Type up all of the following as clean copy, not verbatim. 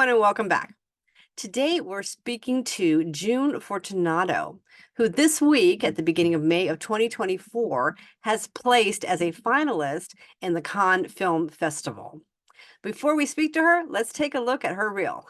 everyone, and welcome back. Today, we're speaking to June Fortunato, who this week, at the beginning of May of 2024, has placed as a finalist in the Cannes Film Festival. Before we speak to her, let's take a look at her reel.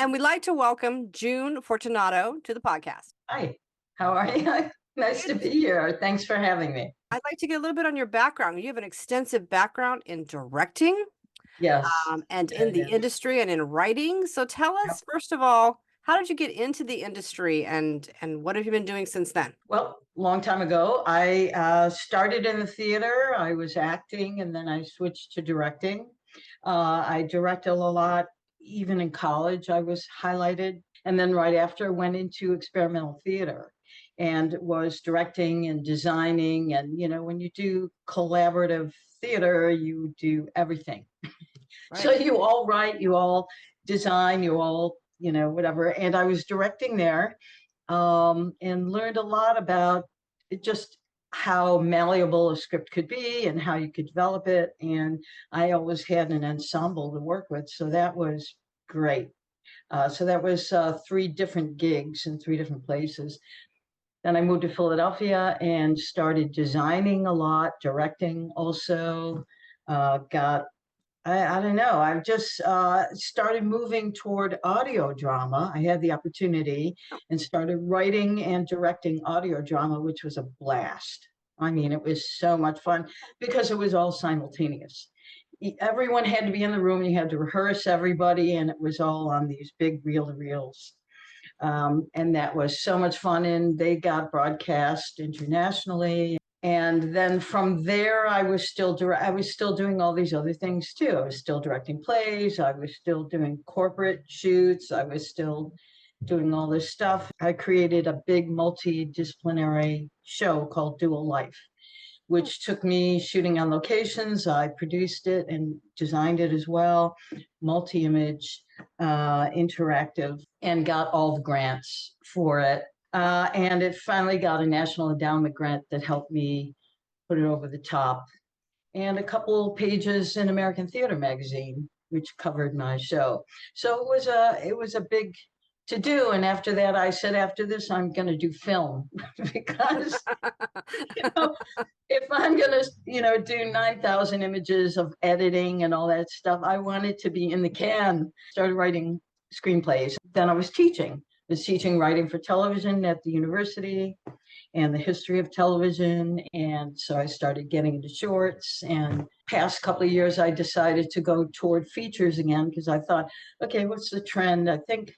And we'd like to welcome June Fortunato to the podcast. Hi, how are you? Nice to be here. Thanks for having me. I'd like to get a little bit on your background. You have an extensive background in directing, Yes. and in the industry and in writing. So tell Yep. us, first of all, how did you get into the industry and what have you been doing since then? Well, long time ago, I started in the theater. I was acting and then I switched to directing. I directed a lot, even in college, I was highlighted. And then right after, went into experimental theater and was directing and designing. And, when you do collaborative theater, you do everything. So Right. you all write, you all design, you all, whatever. And I was directing there, and learned a lot about just how malleable a script could be and how you could develop it. And I always had an ensemble to work with, so that was great. So that was 3 different gigs in 3 different places. Then I moved to Philadelphia and started designing a lot, directing also. Got I don't know. I've just started moving toward audio drama. I had the opportunity and started writing and directing audio drama, which was a blast. I mean, it was so much fun because it was all simultaneous. Everyone had to be in the room. You had to rehearse everybody, and it was all on these big reel-to-reels. And that was so much fun. And they got broadcast internationally. And then from there, I was still doing all these other things too. I was still directing plays. I was still doing corporate shoots. I was still doing all this stuff. I created a big multidisciplinary show called Dual Life, which took me shooting on locations. I produced it and designed it as well, multi-image, interactive, and got all the grants for it. And it finally got a National Endowment grant that helped me put it over the top. And a couple pages in American Theater Magazine, which covered my show. So it was a big to do. And after that, I said, after this, I'm going to do film because if I'm going to, do 9,000 images of editing and all that stuff, I wanted to be in the can. Started writing screenplays. Then I was teaching writing for television at the university and the history of television. And so I started getting into shorts. And past couple of years, I decided to go toward features again because I thought, okay, what's the trend? I think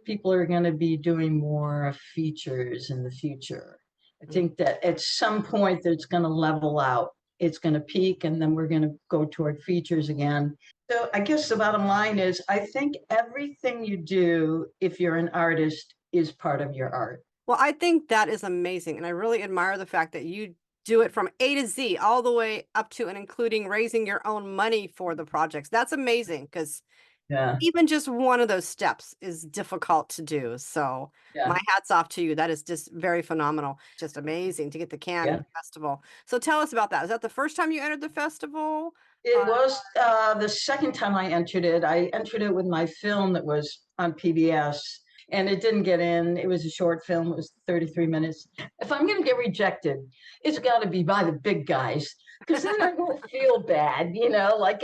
people are going to be doing more features in the future. I think that at some point it's going to level out. It's going to peak, and then we're going to go toward features again. So I guess the bottom line is, I think everything you do, if you're an artist, is part of your art. Well, I think that is amazing. And I really admire the fact that you do it from A to Z, all the way up to and including raising your own money for the projects. That's amazing because even just one of those steps is difficult to do. So my hat's off to you. That is just very phenomenal. Just amazing to get the Cannes Festival. So tell us about that. Is that the first time you entered the festival? It was the second time I entered it. I entered it with my film that was on PBS, and it didn't get in. It was a short film. It was 33 minutes. If I'm going to get rejected, it's got to be by the big guys, because then I won't feel bad, like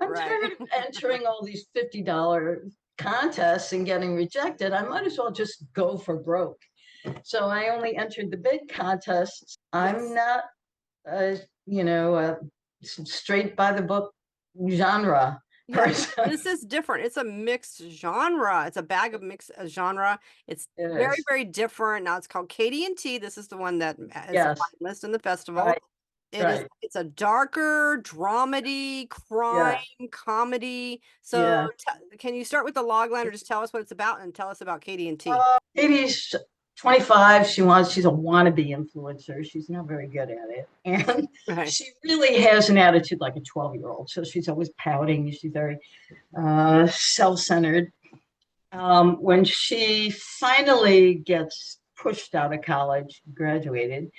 I'm tired of entering all these $50 contests and getting rejected. I might as well just go for broke. So I only entered the big contests. I'm not, uh, you know, straight by the book genre person. This is different. It's a mixed genre. It's a bag of mixed genre. It's very, very different. Now it's called KD&T. This is the one that is a finalist in the festival. Right. It's a darker dramedy, crime, comedy. So can you start with the logline or just tell us what it's about and tell us about KD&T? Katie's 25. She's a wannabe influencer. She's not very good at it. And she really has an attitude like a 12-year-old. So she's always pouting. She's very self-centered. When she finally gets pushed out of college, graduated,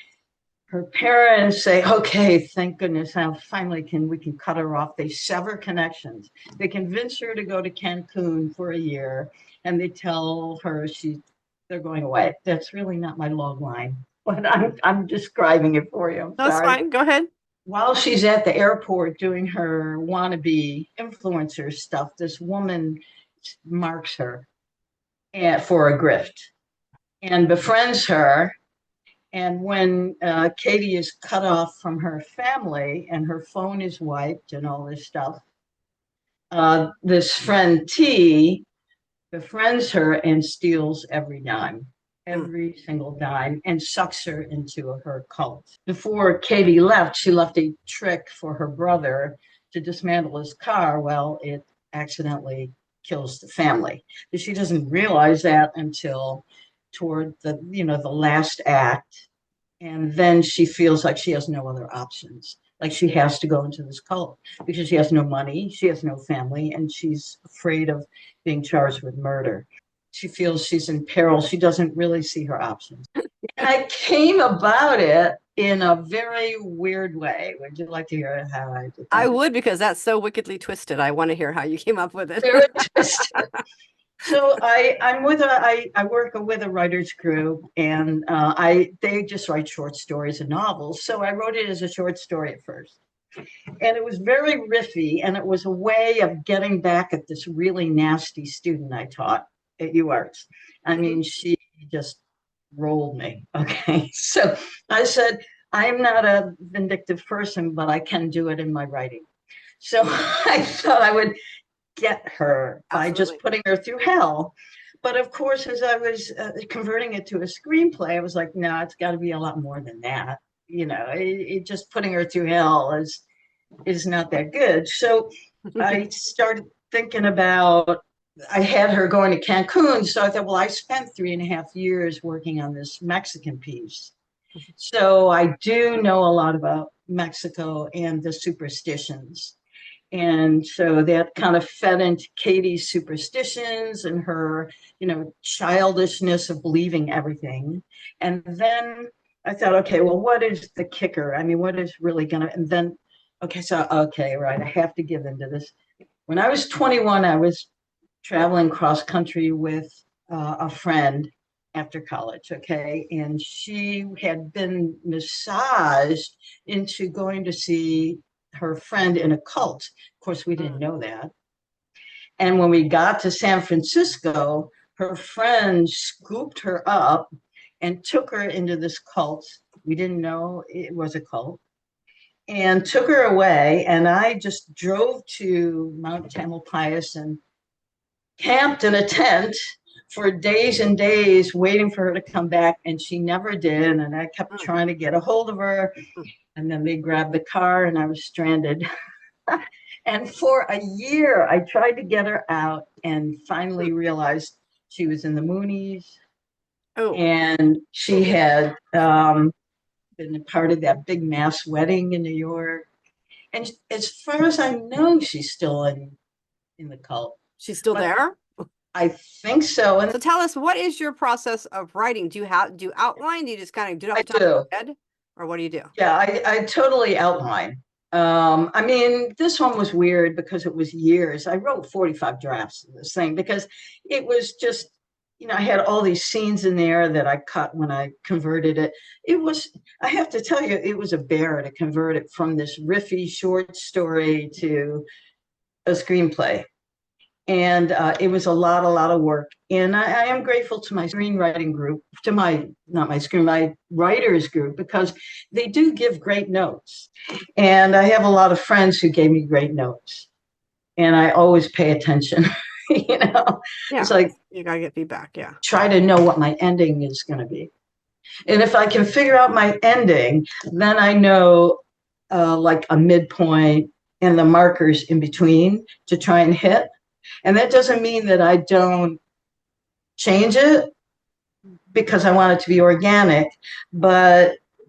her parents say, okay, thank goodness, now finally we can cut her off. They sever connections. They convince her to go to Cancun for a year, and they tell her they're going away. That's really not my log line, but I'm describing it for you. That's fine. Go ahead. While she's at the airport doing her wannabe influencer stuff, this woman marks her for a grift and befriends her. And when Katie is cut off from her family and her phone is wiped and all this stuff, this friend T befriends her and steals every dime, every single dime, and sucks her into her cult. Before Katie left, she left a trick for her brother to dismantle his car. Well, it accidentally kills the family. But she doesn't realize that until toward the last act. And then she feels like she has no other options. Like she has to go into this cult because she has no money, she has no family, and she's afraid of being charged with murder. She feels she's in peril. She doesn't really see her options. And I came about it in a very weird way. Would you like to hear how I did that? I would, because that's so wickedly twisted. I want to hear how you came up with it. Very twisted. So I work with a writer's group, and they just write short stories and novels. So I wrote it as a short story at first, and it was very riffy, and it was a way of getting back at this really nasty student I taught at UArts. I mean, she just rolled me. Okay, so I said, I'm not a vindictive person, but I can do it in my writing. So I thought I would get her by just putting her through hell. But of course, as I was converting it to a screenplay, I was like, no, it's got to be a lot more than that. It just putting her through hell is not that good. So I started thinking about, I had her going to Cancun. So I thought, well, I spent 3.5 years working on this Mexican piece. So I do know a lot about Mexico and the superstitions. And so that kind of fed into Katie's superstitions and her, childishness of believing everything. And then I thought, okay, well, what is the kicker? I mean, what is really gonna, and then, right, I have to give into this. When I was 21, I was traveling cross country with a friend after college, okay? And she had been massaged into going to see her friend in a cult. Of course, we didn't know that. And when we got to San Francisco, her friend scooped her up and took her into this cult. We didn't know it was a cult, and took her away. And I just drove to Mount Tamalpais and camped in a tent for days and days, waiting for her to come back. And she never did. And I kept trying to get a hold of her. And then they grabbed the car and I was stranded. And for a year, I tried to get her out and finally realized she was in the Moonies. And she had been a part of that big mass wedding in New York. And as far as I know, she's still in the cult. She's still there? I think so. And so tell us, what is your process of writing? Do you outline? Do you just kind of do it off the top of your head? Or what do you do? Yeah, I totally outline. I mean, this one was weird because it was years. I wrote 45 drafts of this thing because it was just, I had all these scenes in there that I cut when I converted it. It was, I have to tell you, it was a bear to convert it from this riffy short story to a screenplay. And it was a lot of work. And I am grateful to my screenwriting group, to my writers group, because they do give great notes. And I have a lot of friends who gave me great notes. And I always pay attention. It's like, you gotta get feedback. Yeah. Try to know what my ending is going to be. And if I can figure out my ending, then I know like a midpoint and the markers in between to try and hit. And that doesn't mean that I don't change it because I want it to be organic,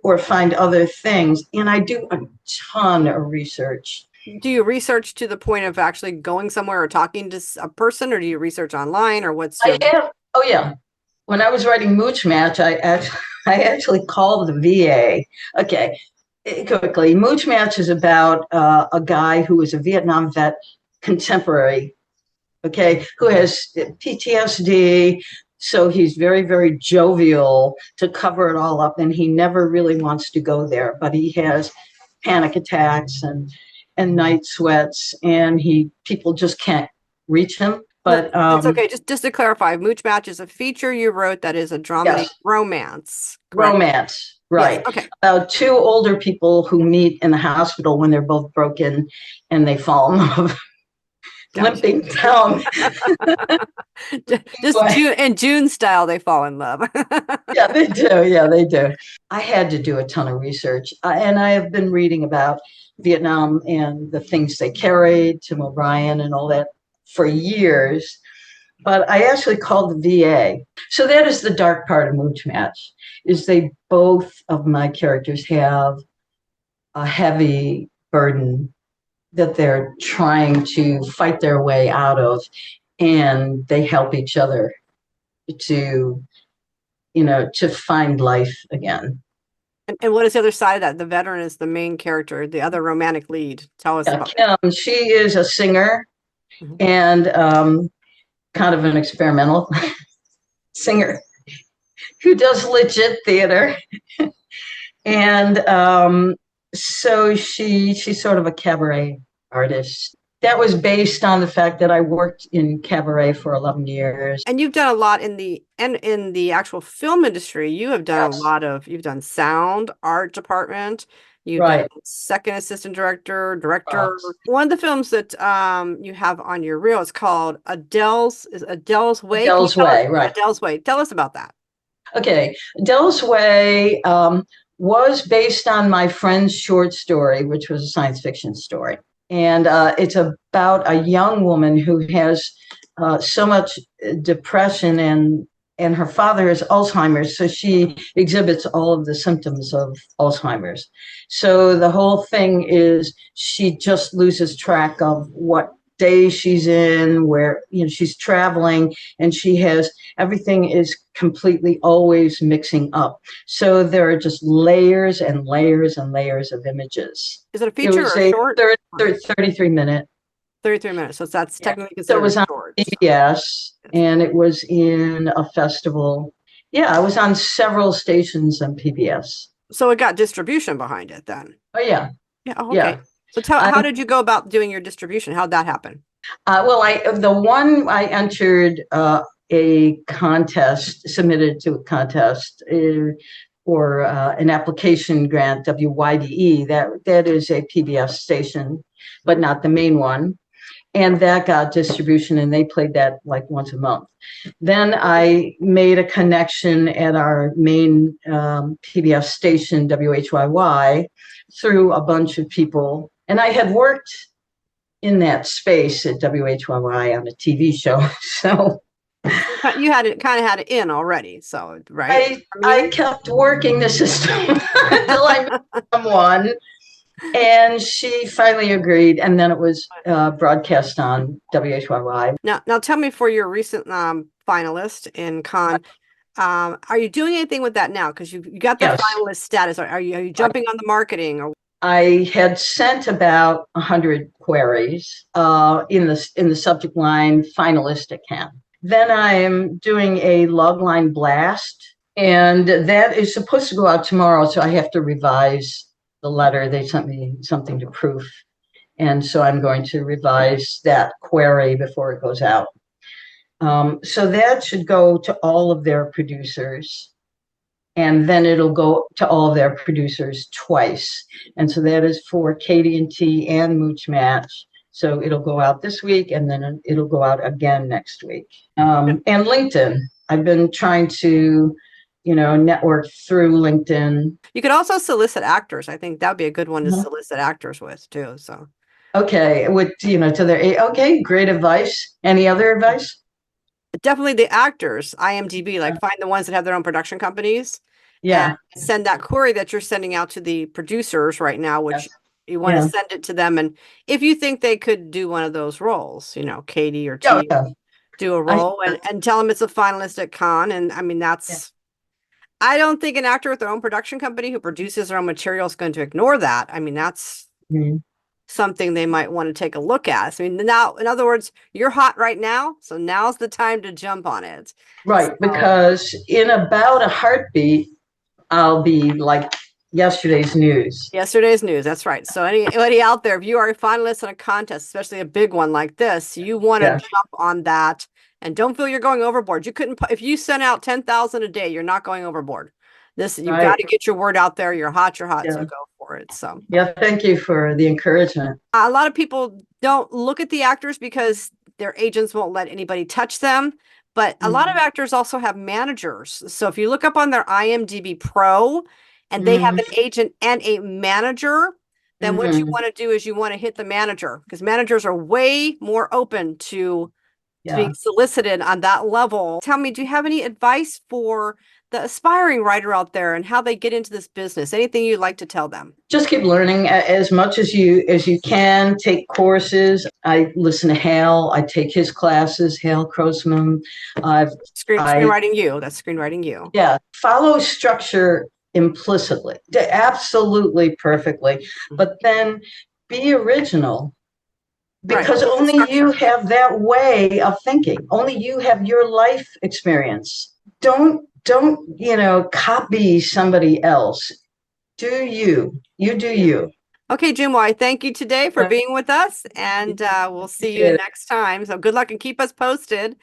or find other things. And I do a ton of research. Do you research to the point of actually going somewhere or talking to a person, or do you research online, or what's your... Oh yeah. When I was writing Mooch Match, I actually called the VA. Okay, quickly. Mooch Match is about a guy who was a Vietnam vet contemporary, okay, who has PTSD. So he's very, very jovial to cover it all up. And he never really wants to go there, but he has panic attacks and night sweats, and people just can't reach him. But it's okay. Just to clarify, Mooch Match is a feature you wrote that is a dramedy romance. Correct? Romance, right? Yes. Okay. About two older people who meet in the hospital when they're both broken, and they fall in love. Limping down. Just June style, they fall in love. Yeah, they do. Yeah, they do. I had to do a ton of research, and I have been reading about Vietnam and the things they carried, Tim O'Brien and all that for years. But I actually called the VA. So that is the dark part of Mooch Match, is they both of my characters have a heavy burden that they're trying to fight their way out of, and they help each other to find life again. And what is the other side of that? The veteran is the main character, the other romantic lead. Tell us about Kim. She is a singer and kind of an experimental singer who does legit theater. And so she's sort of a cabaret artist. That was based on the fact that I worked in cabaret for 11 years. And you've done a lot in the actual film industry. You have done you've done sound, art department, you've done second assistant director. One of the films that you have on your reel is called Adele's Way. Adele's Way, right. Adele's Way. Tell us about that. Okay. Adele's Way was based on my friend's short story, which was a science fiction story. And it's about a young woman who has so much depression, and her father has Alzheimer's. So she exhibits all of the symptoms of Alzheimer's. So the whole thing is she just loses track of what day she's in, where she's traveling, and everything is completely always mixing up. So there are just layers and layers and layers of images. Is it a feature or a short? 33 minute. 33 minutes. So that's technically considered so it was on short. PBS, and it was in a festival. Yeah, I was on several stations on PBS. So it got distribution behind it then. Oh yeah. Yeah. Oh, okay. Yeah. So how did you go about doing your distribution? How'd that happen? Well, I entered a contest, submitted to a contest or an application grant, WYDE. That is a PBS station, but not the main one. And that got distribution, and they played that like once a month. Then I made a connection at our main PBS station, WHYY, through a bunch of people. And I had worked in that space at WHYY on a TV show. So you kind of had it in already. So, right. I kept working the system until I met someone. And she finally agreed, and then it was broadcast on WHYY. Now tell me, for your recent finalist in Cannes, are you doing anything with that now? Because you got the finalist status. Are you jumping on the marketing? Or I had sent about 100 queries in the subject line finalist account. Then I am doing a logline blast, and that is supposed to go out tomorrow. So I have to revise the letter. They sent me something to proof. And so I'm going to revise that query before it goes out. So that should go to all of their producers. And then it'll go to all of their producers twice. And so that is for KD&T and Mooch Match. So it'll go out this week, and then it'll go out again next week. And LinkedIn. I've been trying to, network through LinkedIn. You could also solicit actors. I think that'd be a good one to solicit actors with too. So. Okay, to their, okay, great advice. Any other advice? Definitely the actors, IMDb, like find the ones that have their own production companies. Yeah. And send that query that you're sending out to the producers right now, which you want to send it to them. And if you think they could do one of those roles, Katie or T, do a role and tell them it's a finalist at Cannes. And I mean, I don't think an actor with their own production company who produces their own material is going to ignore that. I mean, that's something they might want to take a look at. I mean, now, in other words, you're hot right now, so now's the time to jump on it. Right, because in about a heartbeat, I'll be like yesterday's news. Yesterday's news, that's right. So anybody out there, if you are a finalist in a contest, especially a big one like this, you want to jump on that and don't feel you're going overboard. You couldn't, if you sent out 10,000 a day, you're not going overboard. You've got to get your word out there. You're hot, so go for it. So thank you for the encouragement. A lot of people don't look at the actors because their agents won't let anybody touch them. But a lot of actors also have managers. So if you look up on their IMDb Pro and they have an agent and a manager, then what you want to do is you want to hit the manager, because managers are way more open to being solicited on that level. Tell me, do you have any advice for the aspiring writer out there and how they get into this business? Anything you'd like to tell them? Just keep learning as much as you can. Take courses. I listen to Hal. I take his classes, Hal Crossman. Screenwriting You. That's Screenwriting You. Yeah. Follow structure implicitly, absolutely perfectly, but then be original. Because only you have that way of thinking. Only you have your life experience. Don't copy somebody else. Do you. You do you. Okay, Jim, well, I thank you today for being with us, and we'll see you next time. So good luck and keep us posted.